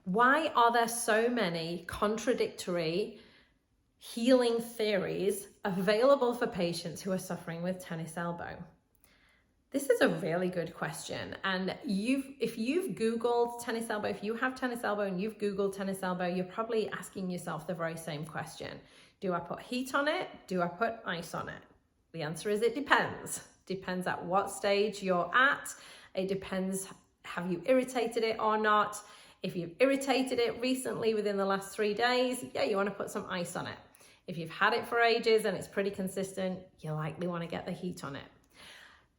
Why are there so many contradictory healing theories available for patients who are suffering with tennis elbow? This is a really good question. And if you've Googled tennis elbow, if you have tennis elbow and you've Googled tennis elbow, you're probably asking yourself the very same question. Do I put heat on it? Do I put ice on it? The answer is it depends. Depends at what stage you're at. It depends, have you irritated it or not? If you've irritated it recently within the last 3 days, yeah, you want to put some ice on it. If you've had it for ages and it's pretty consistent, you likely want to get the heat on it.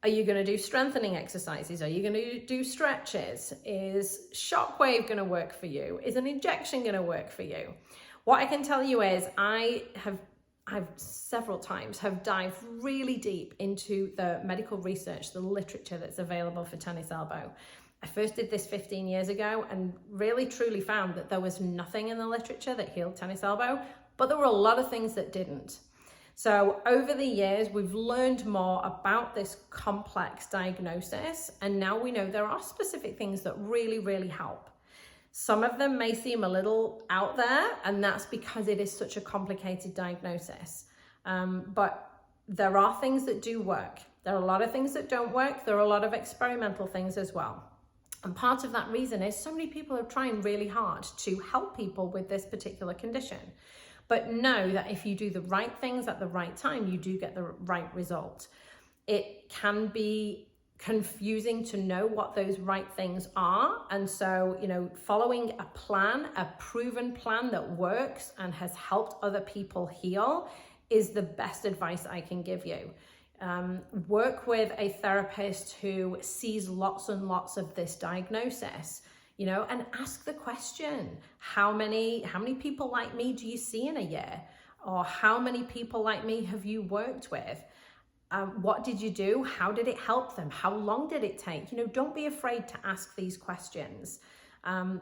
Are you going to do strengthening exercises? Are you going to do stretches? Is shockwave going to work for you? Is an injection going to work for you? What I can tell you is I've several times have dived really deep into the medical research, the literature that's available for tennis elbow. I first did this 15 years ago and really truly found that there was nothing in the literature that healed tennis elbow, but there were a lot of things that didn't. So over the years, we've learned more about this complex diagnosis, and now we know there are specific things that really, really help. Some of them may seem a little out there, and that's because it is such a complicated diagnosis. But there are things that do work. There are a lot of things that don't work. There are a lot of experimental things as well. And part of that reason is so many people are trying really hard to help people with this particular condition. But know that if you do the right things at the right time, you do get the right result. It can be confusing to know what those right things are. And so, following a plan, a proven plan that works and has helped other people heal is the best advice I can give you. Work with a therapist who sees lots and lots of this diagnosis, and ask the question, how many people like me do you see in a year? Or how many people like me have you worked with? What did you do? How did it help them? How long did it take? Don't be afraid to ask these questions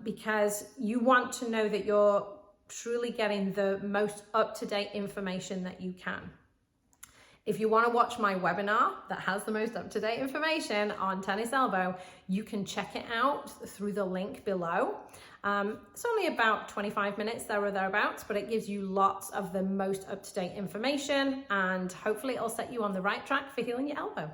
because you want to know that you're truly getting the most up-to-date information that you can. If you want to watch my webinar that has the most up-to-date information on tennis elbow, you can check it out through the link below. It's only about 25 minutes there or thereabouts, but it gives you lots of the most up-to-date information, and hopefully it'll set you on the right track for healing your elbow.